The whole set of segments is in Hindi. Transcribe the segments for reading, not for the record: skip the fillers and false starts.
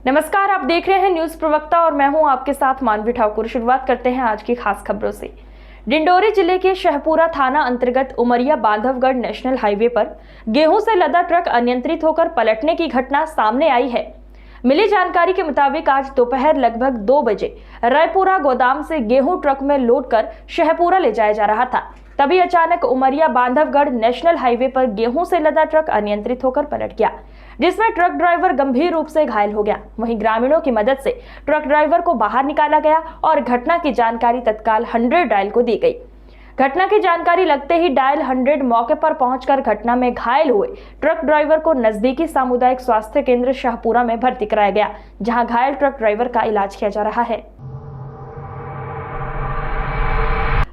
नमस्कार, आप देख रहे हैं न्यूज प्रवक्ता और मैं हूं आपके साथ मानवी ठाकुर। शुरुआत करते हैं आज की खास खबरों से। डिंडोरी जिले के शहपुरा थाना अंतर्गत उमरिया बांधवगढ़ नेशनल हाईवे पर गेहूं से लदा ट्रक अनियंत्रित होकर पलटने की घटना सामने आई है। मिली जानकारी के मुताबिक आज दोपहर लगभग 2 बजे रायपुरा गोदाम से गेहूं ट्रक में लोड कर शहपुरा ले जाया जा रहा था। तभी अचानक उमरिया बांधवगढ़ नेशनल हाईवे पर गेहूं से लदा ट्रक अनियंत्रित होकर पलट गया, जिसमें ट्रक ड्राइवर गंभीर रूप से घायल हो गया। वहीं ग्रामीणों की मदद से ट्रक ड्राइवर को बाहर निकाला गया और घटना की जानकारी तत्काल 100 डायल को दी गई। घटना की जानकारी लगते ही डायल 100 मौके पर पहुंचकर घटना में घायल हुए ट्रक ड्राइवर को नजदीकी सामुदायिक स्वास्थ्य केंद्र शाहपुरा में भर्ती कराया गया, जहां घायल ट्रक ड्राइवर का इलाज किया जा रहा है।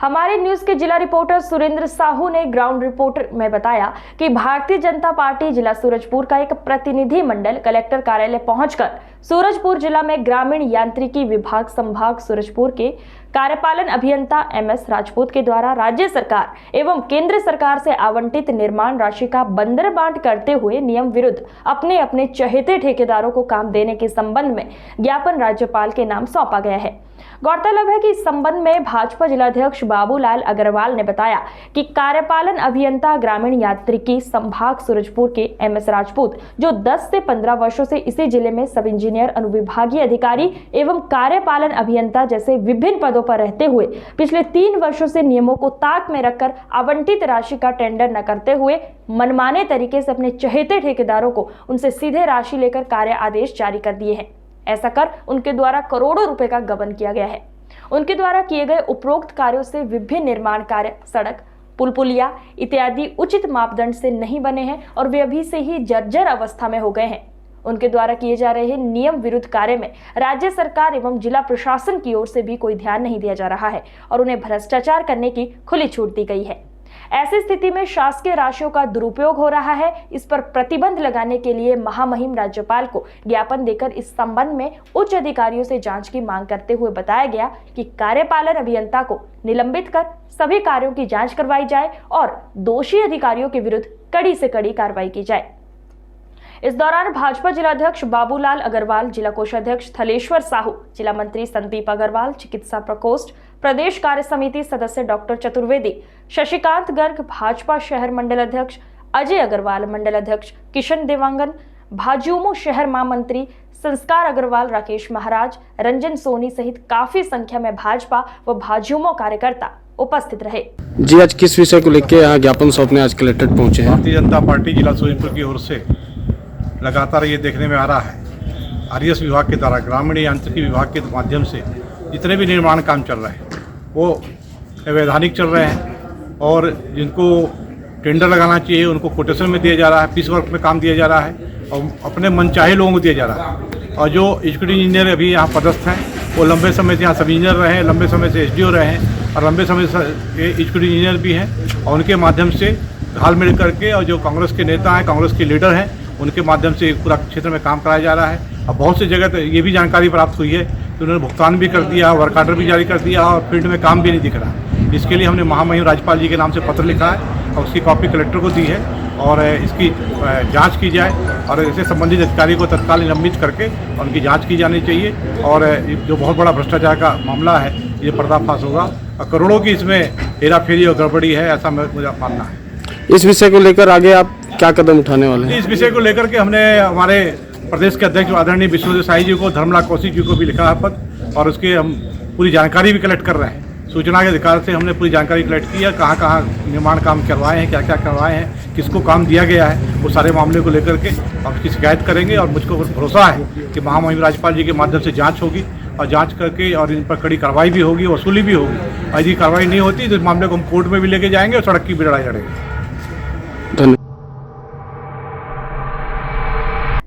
हमारे न्यूज के जिला रिपोर्टर सुरेंद्र साहू ने ग्राउंड रिपोर्टर में बताया कि भारतीय जनता पार्टी जिला सूरजपुर का एक प्रतिनिधि मंडल कलेक्टर कार्यालय पहुंचकर सूरजपुर जिला में ग्रामीण यांत्रिकी विभाग संभाग सूरजपुर के कार्यपालन अभियंता MS राजपूत के द्वारा राज्य सरकार एवं केंद्र सरकार से आवंटित निर्माण राशि का बंदरबांट करते हुए नियम विरुद्ध अपने अपने चहेते ठेकेदारों को काम देने के संबंध में ज्ञापन राज्यपाल के नाम सौंपा गया है। गौरतलब है कि इस संबंध में भाजपा जिलाध्यक्ष बाबूलाल अग्रवाल ने बताया कि कार्यपालन अभियंता ग्रामीण यांत्रिकी संभाग सूरजपुर के MS राजपूत, जो 10 से 15 वर्षों से इसी जिले में सब इंजीनियर, अनुविभागीय अधिकारी एवं कार्यपालन अभियंता जैसे विभिन्न पदों पर रहते हुए पिछले 3 वर्षों से नियमों को ताक में रखकर आवंटित राशि का टेंडर न करते हुए मनमाने तरीके से अपने चहेते ठेकेदारों को उनसे सीधे राशि लेकर कार्य आदेश जारी कर दिए हैं। ऐसा कर उनके द्वारा करोड़ों रुपए का गबन किया गया है। उनके द्वारा किए गए उपरोक्त कार्यों से विभिन्न निर्माण कार्य, सड़क, पुल पुलिया इत्यादि उचित मापदंड से नहीं बने हैं और वे अभी से ही जर्जर अवस्था में हो गए हैं। उनके द्वारा किए जा रहे नियम विरुद्ध कार्य में राज्य सरकार एवं जिला प्रशासन की ओर से भी कोई ध्यान नहीं दिया जा रहा है और उन्हें भ्रष्टाचार करने की खुली छूट दी गई है। ऐसी स्थिति में शासकीय राशियों का दुरुपयोग हो रहा है। इस पर प्रतिबंध लगाने के लिए महामहिम राज्यपाल को ज्ञापन देकर इस संबंध में उच्च अधिकारियों से जांच की मांग करते हुए बताया गया कि कार्यपालन अभियंता को निलंबित कर सभी कार्यों की जांच करवाई जाए और दोषी अधिकारियों के विरुद्ध कड़ी से कड़ी कार्रवाई की जाए। इस दौरान भाजपा जिलाध्यक्ष बाबूलाल अग्रवाल, जिला कोषाध्यक्ष थलेश्वर साहू, जिला मंत्री संदीप अग्रवाल, चिकित्सा प्रकोष्ठ प्रदेश कार्य समिति सदस्य डॉक्टर चतुर्वेदी, शशिकांत गर्ग, भाजपा शहर मंडल अध्यक्ष अजय अग्रवाल, मंडल अध्यक्ष किशन देवांगन, भाजयूमो शहर महामंत्री संस्कार अग्रवाल, राकेश महाराज, रंजन सोनी सहित काफी संख्या में भाजपा व भाजयूमो कार्यकर्ता उपस्थित रहे। जी, आज किस विषय को लेकर यहाँ ज्ञापन सौंपने आज कलेक्टर पहुंचे हैं? भारतीय जनता पार्टी जिला सूरजपुर की ओर से लगातार ये देखने में आ रहा है, RES विभाग के द्वारा ग्रामीण यांत्रिकी विभाग के माध्यम से जितने भी निर्माण काम चल रहे हैं वो अवैधानिक चल रहे हैं और जिनको टेंडर लगाना चाहिए उनको कोटेशन में दिया जा रहा है, पीस वर्क में काम दिया जा रहा है और अपने मनचाहे लोगों को दिया जा रहा है। और जो एग्जीक्यूटिव इंजीनियर अभी यहाँ पदस्थ हैं वो लंबे समय से यहाँ सब इंजीनियर रहे हैं, लंबे समय से SDO रहे हैं और लंबे समय से एग्जीक्यूटिव इंजीनियर भी हैं और उनके माध्यम से घाल मिल करके और जो कांग्रेस के नेता हैं, कांग्रेस के लीडर हैं, उनके माध्यम से पूरा क्षेत्र में काम कराया जा रहा है। और बहुत सी जगह तो ये भी जानकारी प्राप्त हुई है कि उन्होंने भुगतान भी कर दिया, वर्क आर्डर भी जारी कर दिया और फील्ड में काम भी नहीं दिख रहा। इसके लिए हमने महामहिम राज्यपाल जी के नाम से पत्र लिखा है और उसकी कॉपी कलेक्टर को दी है और इसकी जांच की जाए और इससे संबंधित अधिकारी को तत्काल निलंबित करके उनकी जांच की जानी चाहिए और जो बहुत बड़ा भ्रष्टाचार का मामला है ये पर्दाफाश होगा और करोड़ों की इसमें हेराफेरी और गड़बड़ी है, ऐसा मुझे मानना है। इस विषय को लेकर आगे आप क्या कदम उठाने वाले हैं? इस विषय को लेकर के हमने हमारे प्रदेश के अध्यक्ष आदरणीय विश्वदेव साई जी को, धर्मलाल कौशिक जी को भी लिखा है पत्र और उसके हम पूरी जानकारी भी कलेक्ट कर रहे हैं। सूचना के अधिकार से हमने पूरी जानकारी कलेक्ट की है, कहाँ कहाँ निर्माण काम करवाए हैं, क्या क्या करवाए हैं, किसको काम दिया गया है, वो सारे मामले को लेकर के हम उसकी शिकायत करेंगे और मुझको भरोसा है कि महामहिम राज्यपाल जी के माध्यम से जाँच होगी और जांच करके और इन पर कड़ी कार्रवाई भी होगी, वसूली भी होगी। और यदि कार्रवाई नहीं होती तो इस मामले को हम कोर्ट में भी लेके जाएंगे और सड़क की भी लड़ाई लड़ेंगे। धन्यवाद।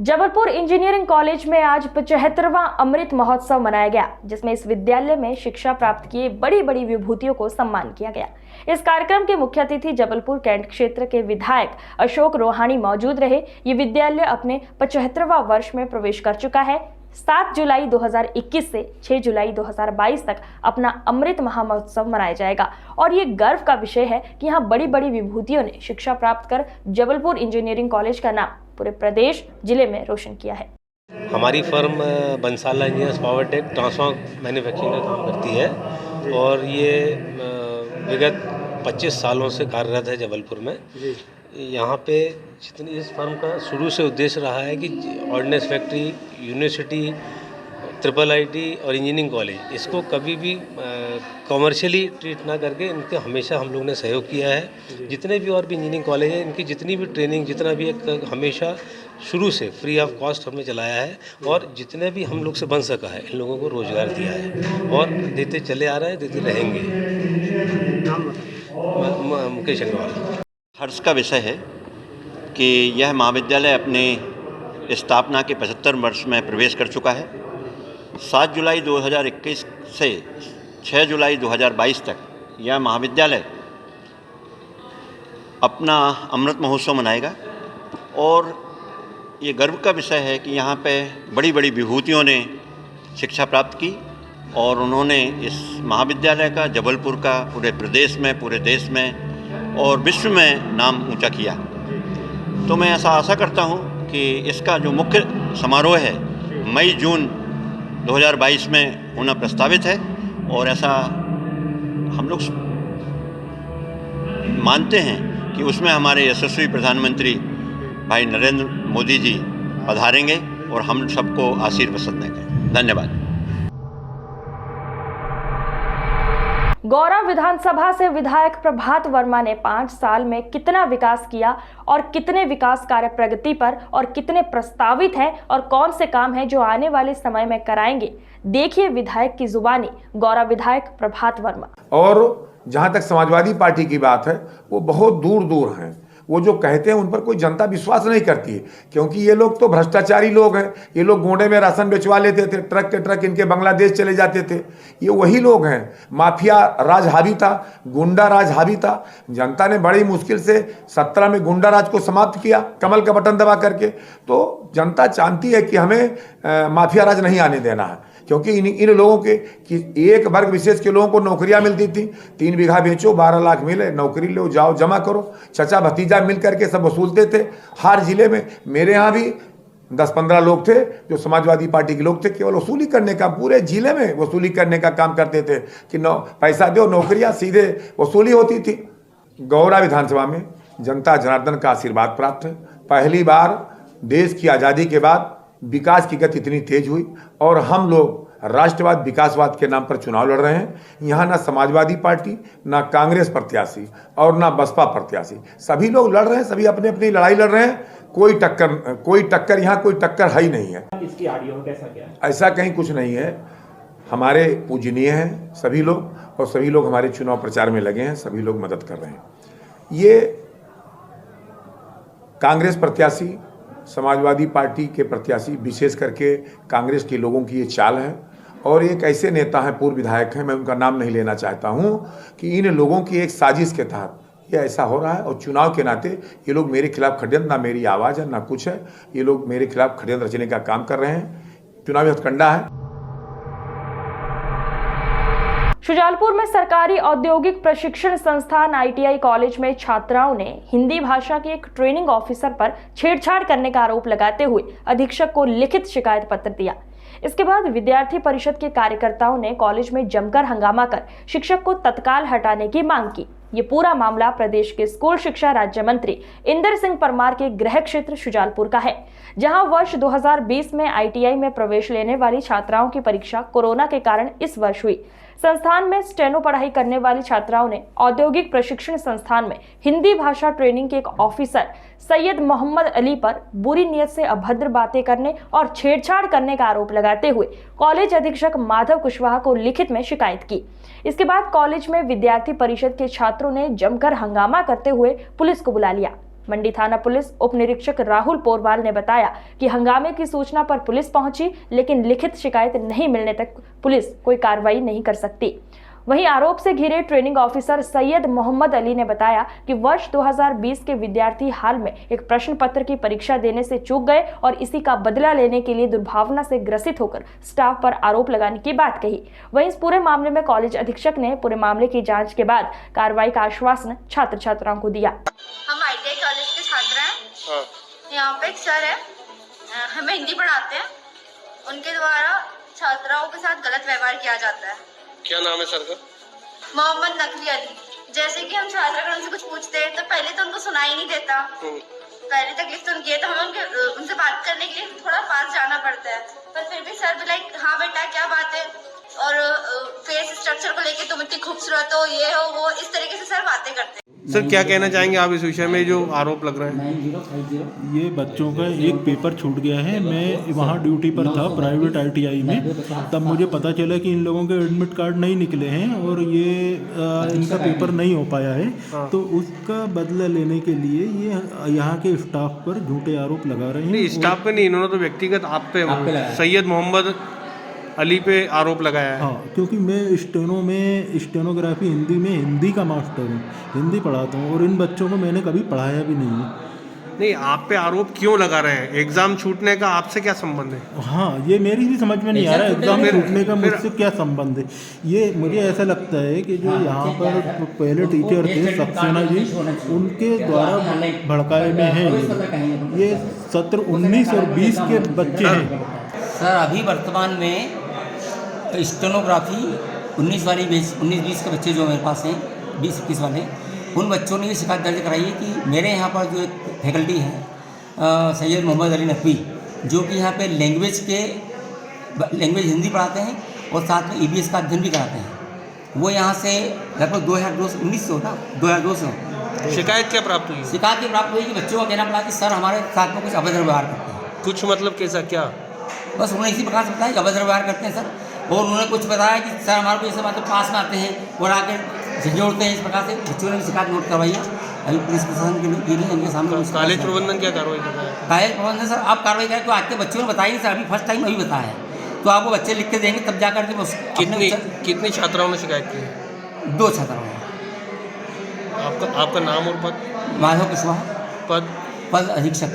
जबलपुर इंजीनियरिंग कॉलेज में आज 75वां अमृत महोत्सव मनाया गया, जिसमें इस विद्यालय में शिक्षा प्राप्त किए बड़ी बड़ी विभूतियों को सम्मान किया गया। इस कार्यक्रम के मुख्य अतिथि जबलपुर कैंट क्षेत्र के विधायक अशोक रोहाणी मौजूद रहे। ये विद्यालय अपने 75वां वर्ष में प्रवेश कर चुका है। 7 जुलाई 2021 से 6 जुलाई 2022 तक अपना अमृत महामहोत्सव मनाया जाएगा और ये गर्व का विषय है कि यहाँ बड़ी बड़ी विभूतियों ने शिक्षा प्राप्त कर जबलपुर इंजीनियरिंग कॉलेज का नाम पूरे प्रदेश जिले में रोशन किया है। हमारी firm Bansala engineers power tech transformer manufacturing का काम करती है और ये विगत 25 सालों से कार्यरत है जबलपुर में। यहाँ पे जितनी इस फर्म का शुरू से उद्देश्य रहा है कि ordnance factory, university, triple IT और इंजीनियरिंग कॉलेज इसको कभी भी कॉमर्शियली ट्रीट ना करके इनके हमेशा हम लोग ने सहयोग किया है। जितने भी और भी इंजीनियरिंग कॉलेज हैं इनकी जितनी भी ट्रेनिंग, जितना भी एक हमेशा शुरू से फ्री ऑफ कॉस्ट हमने चलाया है और जितने भी हम लोग से बन सका है इन लोगों को रोज़गार दिया है और देते चले आ रहे हैं, देते रहेंगे। मुकेश अग्रवाल। हर्ष का विषय है कि यह महाविद्यालय अपने स्थापना के 75 वर्ष में प्रवेश कर चुका है। 7 जुलाई 2021 से 6 जुलाई 2022 तक यह महाविद्यालय अपना अमृत महोत्सव मनाएगा और ये गर्व का विषय है कि यहाँ पे बड़ी बड़ी विभूतियों ने शिक्षा प्राप्त की और उन्होंने इस महाविद्यालय का, जबलपुर का, पूरे प्रदेश में, पूरे देश में और विश्व में नाम ऊंचा किया। तो मैं ऐसा आशा करता हूँ कि इसका जो मुख्य समारोह है मई-जून 2022 में होना प्रस्तावित है और ऐसा हम लोग मानते हैं कि उसमें हमारे यशस्वी प्रधानमंत्री भाई नरेंद्र मोदी जी पधारेंगे और हम सबको आशीर्वाद देंगे। धन्यवाद। गौरा विधानसभा से विधायक प्रभात वर्मा ने 5 साल में कितना विकास किया और कितने विकास कार्य प्रगति पर और कितने प्रस्तावित हैं और कौन से काम हैं जो आने वाले समय में कराएंगे, देखिए विधायक की जुबानी गौरा विधायक प्रभात वर्मा। और जहां तक समाजवादी पार्टी की बात है वो बहुत दूर दूर हैं। वो जो कहते हैं उन पर कोई जनता विश्वास नहीं करती है क्योंकि ये लोग तो भ्रष्टाचारी लोग हैं। ये लोग गोंडे में राशन बेचवा लेते थे, ट्रक के ट्रक इनके बांग्लादेश चले जाते थे। ये वही लोग हैं। माफिया राज हावी था, गुंडा राज हावी था। जनता ने बड़ी मुश्किल से 17 में गुंडा राज को समाप्त किया कमल का बटन दबा करके। तो जनता जानती है कि हमें माफिया राज नहीं आने देना है क्योंकि इन लोगों के कि एक वर्ग विशेष के लोगों को नौकरियां मिलती थी। 3 बीघा बेचो, 12 लाख मिले, नौकरी लो, जाओ जमा करो। चचा भतीजा मिल करके सब वसूलते थे। हर जिले में मेरे यहाँ भी 10-15 लोग थे जो समाजवादी पार्टी के लोग थे, केवल वसूली करने का, पूरे जिले में वसूली करने का काम करते थे कि पैसा दो, नौकरियां सीधे वसूली होती थी। गौरा विधानसभा में जनता जनार्दन का आशीर्वाद प्राप्त है। पहली बार देश की आज़ादी के बाद विकास की गति इतनी तेज हुई और हम लोग राष्ट्रवाद विकासवाद के नाम पर चुनाव लड़ रहे हैं। यहाँ ना समाजवादी पार्टी, ना कांग्रेस प्रत्याशी और ना बसपा प्रत्याशी, सभी लोग लड़ रहे हैं, सभी अपनी अपनी लड़ाई लड़ रहे हैं। कोई टक्कर यहाँ कोई टक्कर है ही नहीं है। इसकी आड़ियों में कैसा क्या है? ऐसा कहीं कुछ नहीं है। हमारे पूजनीय हैं सभी लोग और सभी लोग हमारे चुनाव प्रचार में लगे हैं, सभी लोग मदद कर रहे हैं। ये कांग्रेस प्रत्याशी, समाजवादी पार्टी के प्रत्याशी, विशेष करके कांग्रेस के लोगों की ये चाल है और एक ऐसे नेता हैं, पूर्व विधायक हैं, मैं उनका नाम नहीं लेना चाहता हूं, कि इन लोगों की एक साजिश के तहत ये ऐसा हो रहा है। और चुनाव के नाते ये लोग मेरे खिलाफ षड्यंत्र, ना मेरी आवाज़ है ना कुछ है, ये लोग मेरे खिलाफ षड्यंत्र रचने का काम कर रहे हैं। चुनावी हथकंडा है। शुजालपुर में सरकारी औद्योगिक प्रशिक्षण संस्थान ITI कॉलेज में छात्राओं ने हिंदी भाषा के एक ट्रेनिंग ऑफिसर पर छेड़छाड़ करने का आरोप लगाते हुए अधीक्षक को लिखित शिकायत पत्र दिया। इसके बाद विद्यार्थी परिषद के कार्यकर्ताओं ने कॉलेज में जमकर हंगामा कर शिक्षक को तत्काल हटाने की मांग की। ये पूरा मामला प्रदेश के स्कूल शिक्षा राज्य मंत्री इंदर सिंह परमार के गृह क्षेत्र शुजालपुर का है, जहां वर्ष 2020 में ITI में प्रवेश लेने वाली छात्राओं की परीक्षा कोरोना के कारण इस वर्ष हुई। संस्थान में स्टेनो पढ़ाई करने वाली छात्राओं ने औद्योगिक प्रशिक्षण संस्थान में हिंदी भाषा ट्रेनिंग के एक ऑफिसर सैयद मोहम्मद अली पर बुरी नीयत से अभद्र बातें करने और छेड़छाड़ करने का आरोप लगाते हुए कॉलेज अधीक्षक माधव कुशवाहा को लिखित में शिकायत की। इसके बाद कॉलेज में विद्यार्थी परिषद के छात्रों ने जमकर हंगामा करते हुए पुलिस को बुला लिया। मंडी थाना पुलिस उप निरीक्षक राहुल पोरवाल ने बताया कि हंगामे की सूचना पर पुलिस पहुंची, लेकिन लिखित शिकायत नहीं मिलने तक पुलिस कोई कार्रवाई नहीं कर सकती। वहीं आरोप से घिरे ट्रेनिंग ऑफिसर सैयद मोहम्मद अली ने बताया कि वर्ष 2020 के विद्यार्थी हाल में एक प्रश्न पत्र की परीक्षा देने से चूक गए और इसी का बदला लेने के लिए दुर्भावना से ग्रसित होकर स्टाफ पर आरोप लगाने की बात कही। वहीं इस पूरे मामले में कॉलेज अधीक्षक ने पूरे मामले की जांच के बाद कार्रवाई का आश्वासन छात्र छात्राओं को दिया। हम ITI कॉलेज के छात्र हैं। यहाँ पे एक सर है, हमें हिंदी पढ़ाते हैं। उनके द्वारा छात्राओं के साथ गलत व्यवहार किया जाता है। क्या नाम है सर का? मोहम्मद नकवी अली। जैसे कि हम छात्रागण उनसे कुछ पूछते हैं तो पहले तो उनको सुनाई नहीं देता। पहली तकलीफ तो उनकी है, तो हमें उनसे बात करने के लिए थोड़ा पास जाना पड़ता है, पर फिर भी सर भी लाइक हाँ बेटा क्या बात है, और फेस स्ट्रक्चर को लेके तुम इतनी खूबसूरत हो, ये हो वो, इस तरीके से सर बातें करते हैं। सर क्या कहना चाहेंगे आप इस विषय में जो आरोप लग रहे हैं? ये बच्चों का एक पेपर छूट गया है। मैं वहाँ ड्यूटी पर था प्राइवेट ITI में, तब मुझे पता चला कि इन लोगों के एडमिट कार्ड नहीं निकले हैं और ये इनका पेपर नहीं हो पाया है। तो उसका बदला लेने के लिए ये यहाँ के स्टाफ पर झूठे आरोप लगा रहे हैं। नहीं, स्टाफ पे नहीं, इन्होंने तो व्यक्तिगत आप पे सैयद मोहम्मद अली पे आरोप लगाया है। हाँ, क्योंकि मैं स्टेनोग्राफी हिंदी में हिंदी का मास्टर हूँ, हिंदी पढ़ाता हूँ और इन बच्चों को मैंने कभी पढ़ाया भी नहीं है। नहीं, आप पे आरोप क्यों लगा रहे हैं? एग्जाम छूटने का आपसे क्या संबंध है? हाँ, ये मेरी भी समझ में नहीं आ रहा है एग्जाम छूटने का मुझसे क्या संबंध है। ये मुझे ऐसा लगता है कि जो यहाँ पर पहले टीचर थे सक्सेना जी, उनके द्वारा भड़काए में हैं। ये सत्र 19 और 20 के बच्चे हैं। सर अभी वर्तमान में स्टेनोग्राफी 19-20 के बच्चे जो मेरे पास हैं, 20-21 वाले, उन बच्चों ने ये शिकायत दर्ज कराई है कि मेरे यहाँ पर जो एक फैकल्टी है सैयद मोहम्मद अली नकवी, जो कि यहाँ पे लैंग्वेज हिंदी पढ़ाते हैं और साथ में EBS का अध्ययन भी कराते हैं। वो यहाँ से लगभग 2019 से होता 2002 से। शिकायत क्या प्राप्त हुई? शिकायत ये प्राप्त हुई कि बच्चों का कहना पड़ा कि सर हमारे साथ में कुछ अभद्र व्यवहार करते हैं। कुछ मतलब कैसा क्या? बस उन्होंने इसी प्रकार से बताया कि अभद्र व्यवहार करते हैं सर, और उन्होंने कुछ बताया कि सर हमारे को जैसे बातें पास में आते हैं और आकर झंझोड़ते हैं। इस प्रकार से बच्चों ने भी शिकायत नोट करवाई है। अभी पुलिस प्रशासन के लिए उनके सामने कॉलेज प्रबंधन क्या कार्रवाई कर रहा है? कॉलेज प्रबंधन सर आप कार्रवाई करें तो आज के बच्चों ने बताई नहीं सर, अभी फर्स्ट टाइम अभी बताया है, तो आपको बच्चे लिख के देंगे तब जा करके। कितनी छात्राओं ने शिकायत की है? 2 छात्राओं ने। आपका नाम और पद? माधव कुशवाहा, पद अधीक्षक।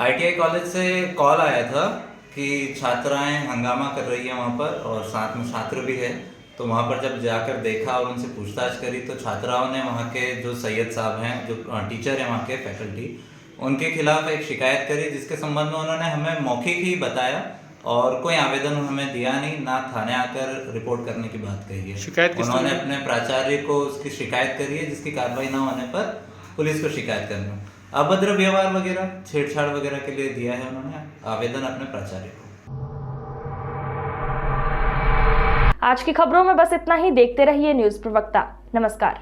ITI कॉलेज से कॉल आया था कि छात्राएं हंगामा कर रही हैं वहाँ पर और साथ में छात्र भी है। तो वहाँ पर जब जाकर देखा और उनसे पूछताछ करी तो छात्राओं ने वहाँ के जो सैयद साहब हैं, जो टीचर हैं वहाँ के फैकल्टी, उनके खिलाफ एक शिकायत करी, जिसके संबंध में उन्होंने हमें मौखिक ही बताया और कोई आवेदन हमें दिया नहीं, ना थाने आकर रिपोर्ट करने की बात कही है। शिकायत उन्होंने अपने प्राचार्य को उसकी शिकायत करी है, जिसकी कार्रवाई न होने पर पुलिस को शिकायत करना, अभद्र व्यवहार वगैरह, छेड़छाड़ वगैरह के लिए दिया है उन्होंने आवेदन अपने प्राचार्य को। आज की खबरों में बस इतना ही। देखते रहिए न्यूज़ प्रवक्ता। नमस्कार।